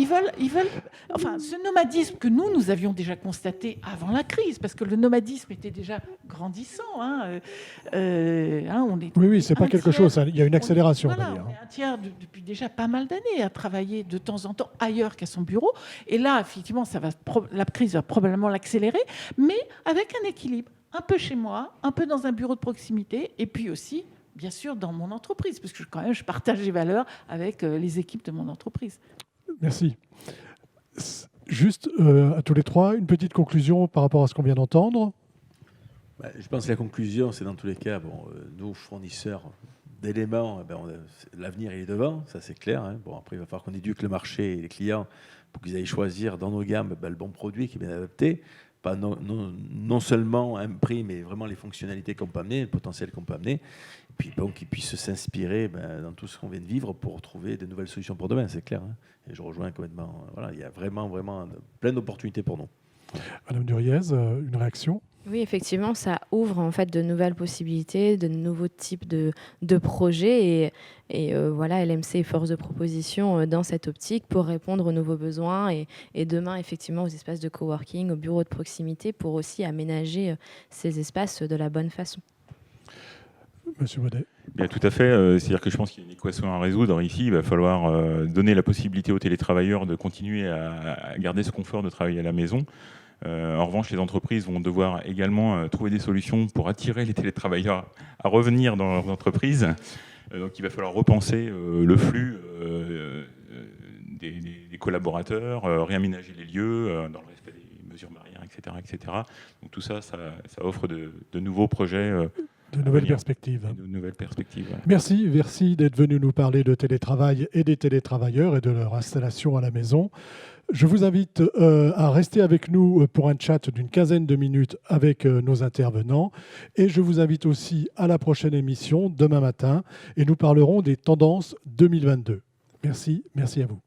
veulent, enfin, ce nomadisme que nous avions déjà constaté avant la crise, parce que le nomadisme était déjà grandissant. Oui, c'est pas quelque chose. Il y a une accélération. On est un tiers depuis déjà pas mal d'années à travailler de temps en temps ailleurs qu'à son bureau. Et là, effectivement, la crise va probablement l'accélérer, mais avec un équilibre. Un peu chez moi, un peu dans un bureau de proximité, et puis aussi, bien sûr, dans mon entreprise, parce que quand même, je partage les valeurs avec les équipes de mon entreprise. Merci. Juste, à tous les trois, une petite conclusion par rapport à ce qu'on vient d'entendre. Je pense que la conclusion, c'est dans tous les cas, nous, fournisseurs d'éléments, l'avenir il est devant, ça c'est clair. Hein. Bon, après, il va falloir qu'on éduque le marché et les clients pour qu'ils aillent choisir dans nos gammes le bon produit qui est bien adapté. Pas non seulement un prix, mais vraiment les fonctionnalités qu'on peut amener, le potentiel qu'on peut amener, et puis qu'ils puissent s'inspirer dans tout ce qu'on vient de vivre pour trouver de nouvelles solutions pour demain, c'est clair. Hein. Et je rejoins complètement. Voilà, il y a vraiment plein d'opportunités pour nous. Madame Duriez, une réaction? Oui, effectivement, ça ouvre en fait de nouvelles possibilités, de nouveaux types de projets et voilà, LMC est force de proposition dans cette optique pour répondre aux nouveaux besoins et demain effectivement aux espaces de coworking, aux bureaux de proximité pour aussi aménager ces espaces de la bonne façon. Monsieur Baudet. Bien, tout à fait. C'est-à-dire que je pense qu'il y a une équation à résoudre ici. Il va falloir donner la possibilité aux télétravailleurs de continuer à garder ce confort de travailler à la maison. En revanche, les entreprises vont devoir également trouver des solutions pour attirer les télétravailleurs à revenir dans leurs entreprises. Donc il va falloir repenser le flux des collaborateurs, réaménager les lieux dans le respect des mesures barrières, etc. etc. Donc tout ça, ça offre de nouveaux projets. De nouvelles perspectives. De nouvelles perspectives. Ouais. Merci d'être venu nous parler de télétravail et des télétravailleurs et de leur installation à la maison. Je vous invite à rester avec nous pour un chat d'une quinzaine de minutes avec nos intervenants. Et je vous invite aussi à la prochaine émission, demain matin, et nous parlerons des tendances 2022. Merci à vous.